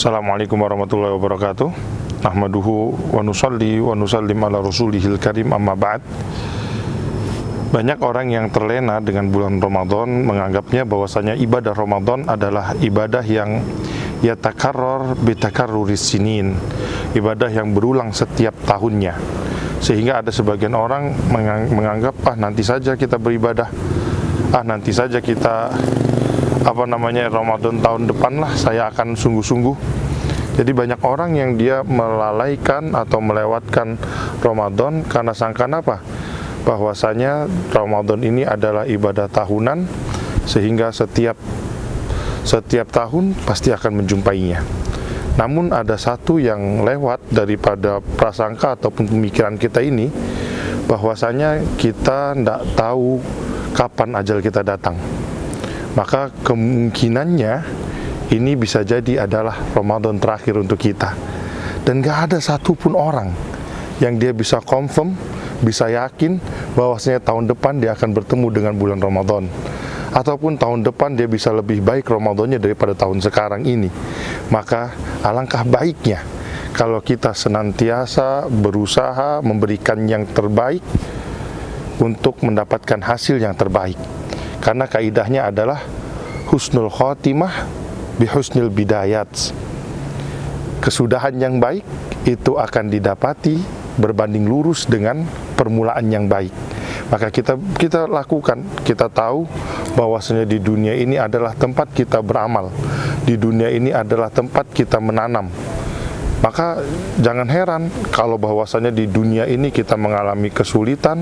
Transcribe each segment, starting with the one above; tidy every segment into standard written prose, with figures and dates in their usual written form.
Assalamualaikum warahmatullahi wabarakatuh. Nahmaduhu wa nusalli wa nusallim ala rasulihil karim, amma ba'd. Banyak orang yang terlena dengan bulan Ramadan, menganggapnya bahwasanya ibadah Ramadan adalah ibadah yang yatakarrar bitakarruris sinin, ibadah yang berulang setiap tahunnya. Sehingga ada sebagian orang menganggap, nanti saja kita beribadah, nanti saja kita Ramadan tahun depan lah saya akan sungguh-sungguh. Jadi banyak orang yang dia melalaikan atau melewatkan Ramadan karena sangkaan apa? Bahwasanya Ramadan ini adalah ibadah tahunan, sehingga setiap tahun pasti akan menjumpainya. Namun ada satu yang lewat daripada prasangka ataupun pemikiran kita ini, bahwasanya kita tidak tahu kapan ajal kita datang. Maka kemungkinannya ini bisa jadi adalah Ramadan terakhir untuk kita. Dan gak ada satupun orang yang dia bisa confirm, bisa yakin bahwasanya tahun depan dia akan bertemu dengan bulan Ramadan, ataupun tahun depan dia bisa lebih baik Ramadannya daripada tahun sekarang ini. Maka alangkah baiknya kalau kita senantiasa berusaha memberikan yang terbaik untuk mendapatkan hasil yang terbaik. Karena kaidahnya adalah husnul khotimah bihusnil bidayat. Kesudahan yang baik itu akan didapati berbanding lurus dengan permulaan yang baik. Maka kita lakukan, kita tahu bahwasanya di dunia ini adalah tempat kita beramal, di dunia ini adalah tempat kita menanam. Maka jangan heran kalau bahwasanya di dunia ini kita mengalami kesulitan,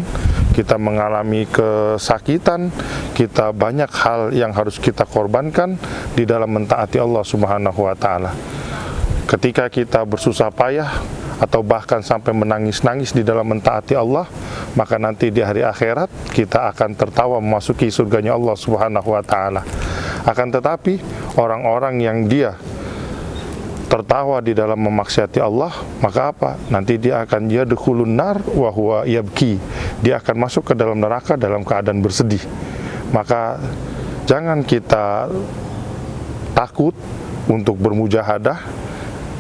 kita mengalami kesakitan, kita banyak hal yang harus kita korbankan di dalam mentaati Allah Subhanahu wa taala. Ketika kita bersusah payah atau bahkan sampai menangis-nangis di dalam mentaati Allah, maka nanti di hari akhirat kita akan tertawa memasuki surganya Allah Subhanahu wa taala. Akan tetapi orang-orang yang dia tertawa di dalam memaksiati Allah, maka apa? Nanti dia akan yadkhulun nar wa huwa yabki. Dia akan masuk ke dalam neraka dalam keadaan bersedih. Maka jangan kita takut untuk bermujahadah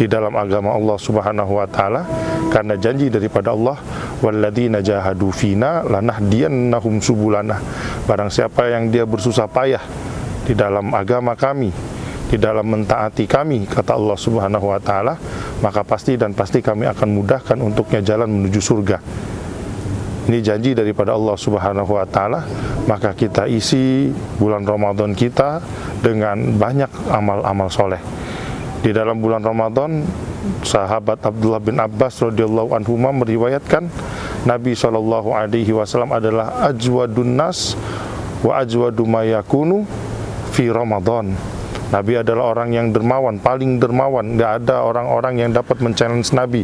di dalam agama Allah Subhanahu wa taala, karena janji daripada Allah, walladzina jahadu fina lanahdiyannahum subulana. Barang siapa yang dia bersusah payah di dalam agama kami, di dalam mentaati kami, kata Allah Subhanahu wa taala, maka pasti kami akan mudahkan untuknya jalan menuju surga. Ini janji daripada Allah Subhanahu wa taala. Maka kita isi bulan Ramadan kita dengan banyak amal-amal soleh. Di dalam bulan Ramadan, sahabat Abdullah bin Abbas radhiyallahu anhuma meriwayatkan Nabi SAW adalah ajwadun nas wa ajwadu ma yakunu fi Ramadan. Nabi adalah orang yang dermawan, paling dermawan. Tidak ada orang-orang yang dapat men-challenge Nabi.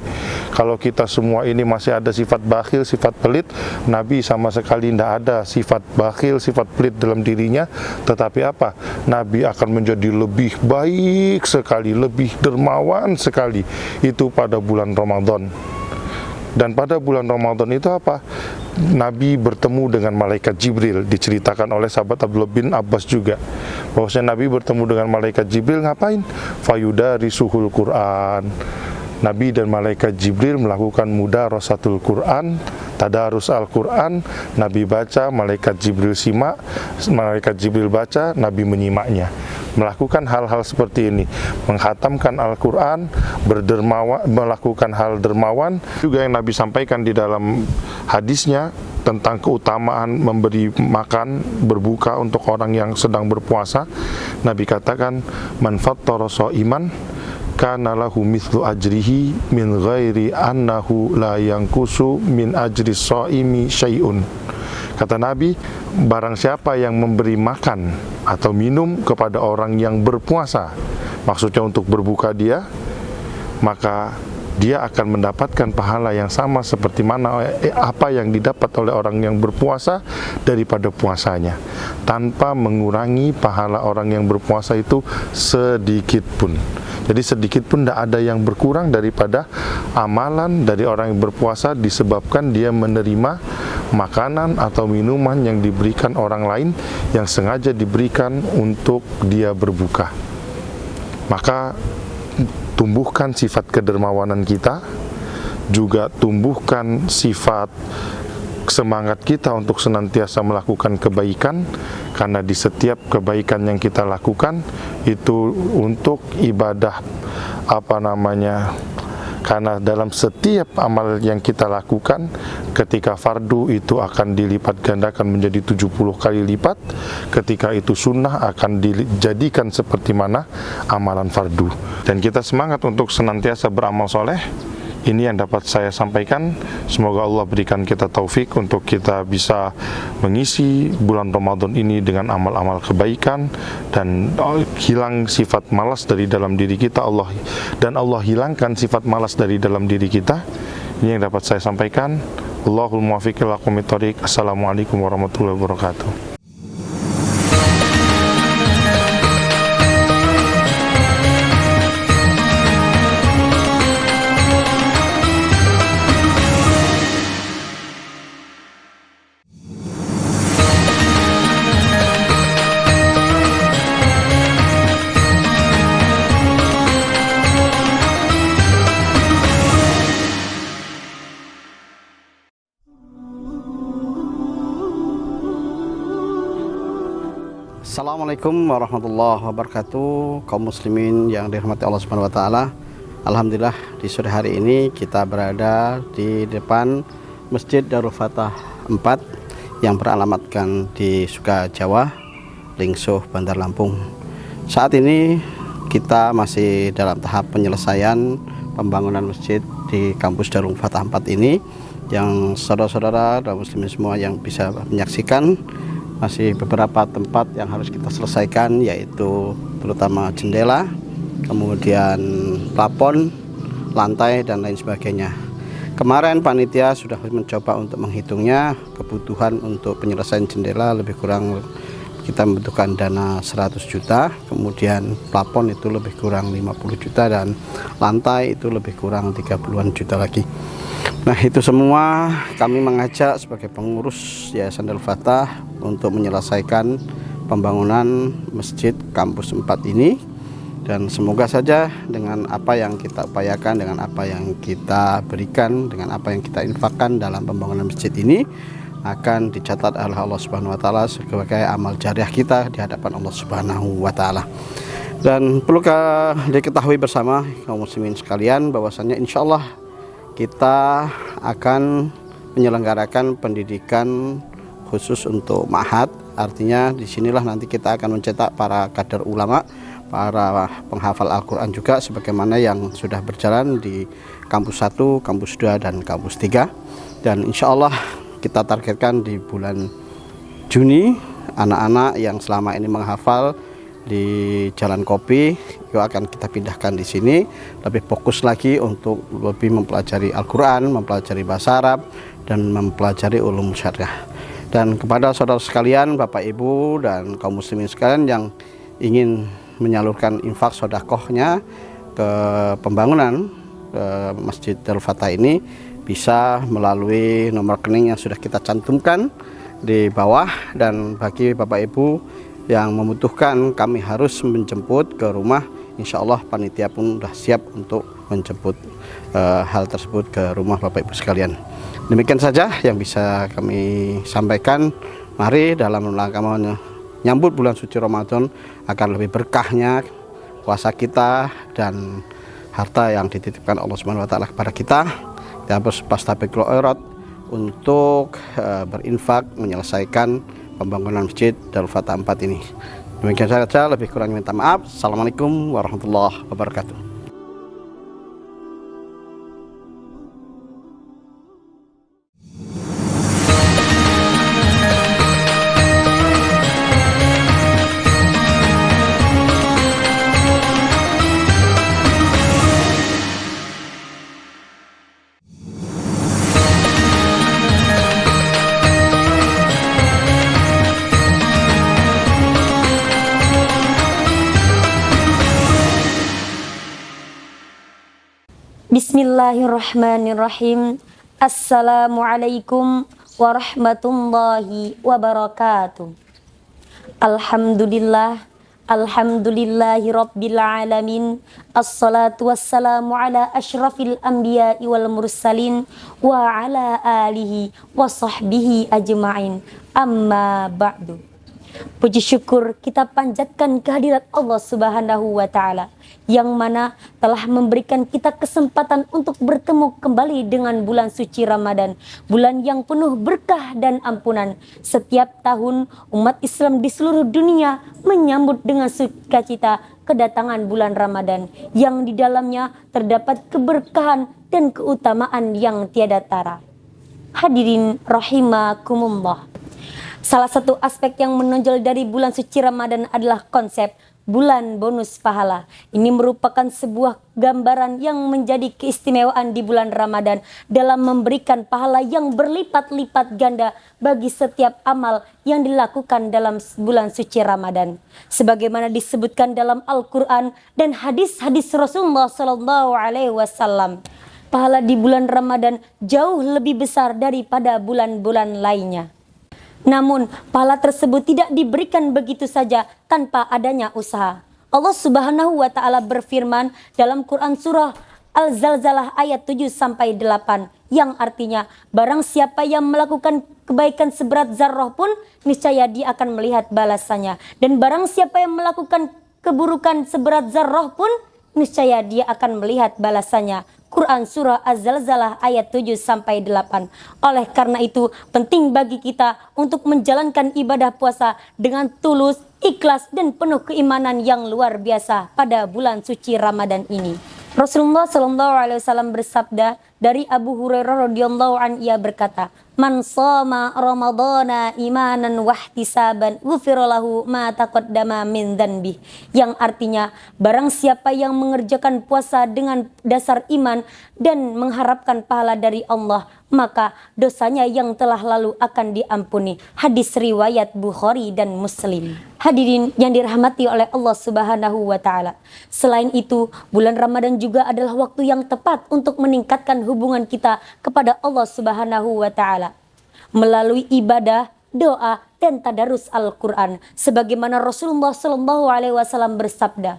Kalau kita semua ini masih ada sifat bakhil, sifat pelit, Nabi sama sekali tidak ada sifat bakhil, sifat pelit dalam dirinya. Tetapi apa? Nabi akan menjadi lebih baik sekali, lebih dermawan sekali. Itu pada bulan Ramadan. Dan pada bulan Ramadan itu apa? Nabi bertemu dengan malaikat Jibril. Diceritakan oleh sahabat Abdullah bin Abbas juga, bahwasanya Nabi bertemu dengan malaikat Jibril ngapain? Fayudarisuhul Quran. Nabi dan malaikat Jibril melakukan mudarasatul Quran, tadarus Al-Quran. Nabi baca, malaikat Jibril simak, malaikat Jibril baca, Nabi menyimaknya. Melakukan hal-hal seperti ini, menghatamkan Al-Quran, berdermawan, melakukan hal dermawan. Juga yang Nabi sampaikan di dalam hadisnya tentang keutamaan memberi makan, berbuka untuk orang yang sedang berpuasa. Nabi katakan, man fattara sha'iman kana lahu mithlu ajrihi min ghairi annahu la yankusu min ajri shaimi syai'un. Kata Nabi, barang siapa yang memberi makan atau minum kepada orang yang berpuasa, maksudnya untuk berbuka dia, maka dia akan mendapatkan pahala yang sama seperti mana apa yang didapat oleh orang yang berpuasa daripada puasanya, tanpa mengurangi pahala orang yang berpuasa itu sedikit pun. Jadi sedikit pun tidak ada yang berkurang daripada amalan dari orang yang berpuasa, disebabkan dia menerima makanan atau minuman yang diberikan orang lain yang sengaja diberikan untuk dia berbuka. Maka tumbuhkan sifat kedermawanan kita, juga tumbuhkan sifat semangat kita untuk senantiasa melakukan kebaikan, karena di setiap kebaikan yang kita lakukan itu untuk ibadah karena dalam setiap amal yang kita lakukan ketika fardu itu akan dilipat gandakan menjadi 70 kali lipat, ketika itu sunnah akan dijadikan seperti mana amalan fardu. Dan kita semangat untuk senantiasa beramal soleh. Ini yang dapat saya sampaikan. Semoga Allah berikan kita taufik untuk kita bisa mengisi bulan Ramadan ini dengan amal-amal kebaikan, dan hilang sifat malas dari dalam diri kita, Allah hilangkan sifat malas dari dalam diri kita. Ini yang dapat saya sampaikan. Allahul muwaffiq ila aqwamit thoriq. Assalamualaikum warahmatullahi wabarakatuh. Assalamualaikum warahmatullahi wabarakatuh, kaum muslimin yang dirahmati Allah Subhanahu wa taala. Alhamdulillah, di sore hari ini kita berada di depan Masjid Darul Fatah 4 yang beralamatkan di Sukajawa, Lingsuh, Bandar Lampung. Saat ini kita masih dalam tahap penyelesaian pembangunan masjid di kampus Darul Fatah 4 ini, yang saudara-saudara dan muslimin semua yang bisa menyaksikan. Masih beberapa tempat yang harus kita selesaikan, yaitu terutama jendela, kemudian plafon, lantai, dan lain sebagainya. Kemarin panitia sudah mencoba untuk menghitungnya. Kebutuhan untuk penyelesaian jendela lebih kurang kita membutuhkan dana 100 juta, kemudian plafon itu lebih kurang 50 juta, dan lantai itu lebih kurang 30-an juta lagi. Nah, itu semua kami mengajak sebagai pengurus Yayasan Darul Fatah untuk menyelesaikan pembangunan masjid kampus 4 ini, dan semoga saja dengan apa yang kita upayakan, dengan apa yang kita berikan, dengan apa yang kita infakkan dalam pembangunan masjid ini akan dicatat oleh Allah Subhanahu wa taala sebagai amal jariah kita di hadapan Allah Subhanahu wa taala. Dan perlu diketahui bersama kaum muslimin sekalian bahwasanya insyaallah kita akan menyelenggarakan pendidikan khusus untuk ma'had. Artinya disinilah nanti kita akan mencetak para kader ulama, para penghafal Al-Quran juga, sebagaimana yang sudah berjalan di kampus 1, kampus 2, dan kampus 3. Dan insya Allah kita targetkan di bulan Juni, anak-anak yang selama ini menghafal di Jalan Kopi itu akan kita pindahkan di sini, lebih fokus lagi untuk lebih mempelajari Al-Quran, mempelajari bahasa Arab, dan mempelajari ulum syariah. Dan kepada saudara sekalian, Bapak Ibu dan kaum muslimin sekalian yang ingin menyalurkan infak sedekahnya ke pembangunan Masjid Darul Fatah ini, bisa melalui nomor rekening yang sudah kita cantumkan di bawah. Dan bagi Bapak Ibu yang membutuhkan, kami harus menjemput ke rumah, insya Allah panitia pun sudah siap untuk menjemput hal tersebut ke rumah Bapak Ibu sekalian. Demikian saja yang bisa kami sampaikan. Mari dalam rangka menyambut bulan suci Ramadan akan lebih berkahnya puasa kita dan harta yang dititipkan Allah Subhanahu wa taala kepada kita. Kita berfastabiqul khairat untuk berinfak menyelesaikan pembangunan Masjid Darul Fatah 4 ini. Demikian saja, lebih kurang minta maaf. Assalamualaikum warahmatullahi wabarakatuh. Bismillahirrahmanirrahim. Assalamualaikum warahmatullahi wabarakatuh. Alhamdulillah, Alhamdulillahi Rabbil Alamin. Assalatu wassalamu ala ashrafil anbiya'i wal mursalin wa ala alihi wa sahbihi ajma'in. Amma ba'du. Puji syukur kita panjatkan kehadirat Allah Subhanahu wa Ta'ala, yang mana telah memberikan kita kesempatan untuk bertemu kembali dengan bulan suci Ramadan, bulan yang penuh berkah dan ampunan. Setiap tahun umat Islam di seluruh dunia menyambut dengan sukacita kedatangan bulan Ramadan, yang di dalamnya terdapat keberkahan dan keutamaan yang tiada tara. Hadirin rahimakumullah. Salah satu aspek yang menonjol dari bulan suci Ramadan adalah konsep bulan bonus pahala. Ini merupakan sebuah gambaran yang menjadi keistimewaan di bulan Ramadan dalam memberikan pahala yang berlipat-lipat ganda bagi setiap amal yang dilakukan dalam bulan suci Ramadan. Sebagaimana disebutkan dalam Al-Quran dan hadis-hadis Rasulullah SAW, pahala di bulan Ramadan jauh lebih besar daripada bulan-bulan lainnya. Namun, pahala tersebut tidak diberikan begitu saja tanpa adanya usaha. Allah Subhanahu wa Ta'ala berfirman dalam Quran surah Al-Zalzalah ayat 7-8, yang artinya, barang siapa yang melakukan kebaikan seberat zarrah pun, niscaya dia akan melihat balasannya. Dan barang siapa yang melakukan keburukan seberat zarrah pun, niscaya dia akan melihat balasannya. Quran surah Az-Zalzalah ayat 7-8. Oleh karena itu, penting bagi kita untuk menjalankan ibadah puasa dengan tulus, ikhlas, dan penuh keimanan yang luar biasa pada bulan suci Ramadan ini. Rasulullah SAW bersabda dari Abu Hurairah radhiyallahu anhu, ia berkata, "Man shoma Ramadhana imanan wahtisaban, ghufira lahu ma taqaddama min dzanbi." Yang artinya, barang siapa yang mengerjakan puasa dengan dasar iman dan mengharapkan pahala dari Allah, maka dosanya yang telah lalu akan diampuni. Hadis riwayat Bukhari dan Muslim. Hadirin yang dirahmati oleh Allah Subhanahu wa Ta'ala. Selain itu, bulan Ramadan juga adalah waktu yang tepat untuk meningkatkan hubungan kita kepada Allah Subhanahu wa Ta'ala melalui ibadah, doa, dan tadarus Al-Quran. Sebagaimana Rasulullah SAW bersabda,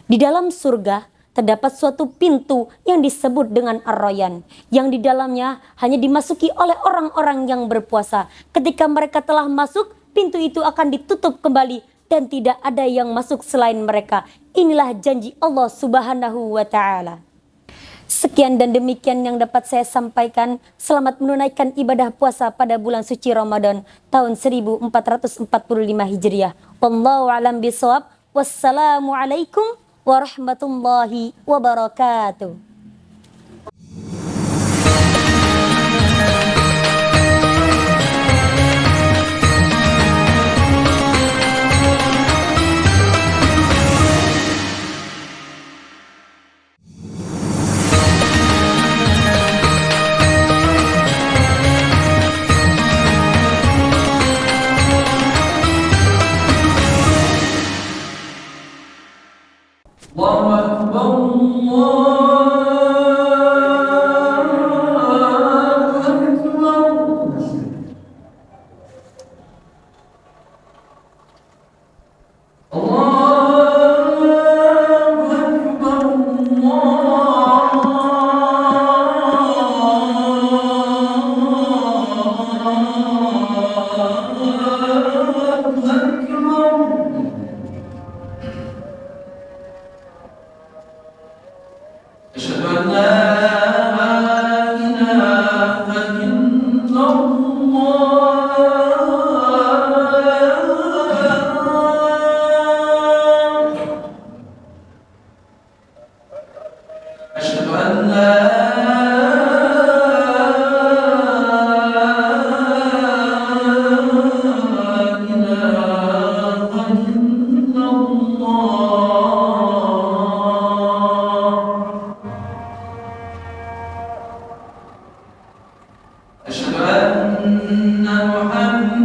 di dalam surga terdapat suatu pintu yang disebut dengan Ar-Rayyan, yang di dalamnya hanya dimasuki oleh orang-orang yang berpuasa. Ketika mereka telah masuk, pintu itu akan ditutup kembali dan tidak ada yang masuk selain mereka. Inilah janji Allah Subhanahu wa Ta'ala. Sekian dan demikian yang dapat saya sampaikan. Selamat menunaikan ibadah puasa pada bulan suci Ramadan tahun 1445 Hijriah. Wallahu a'lam bishawab. Wassalamualaikum warahmatullahi wabarakatuh. أشهد أن محمدا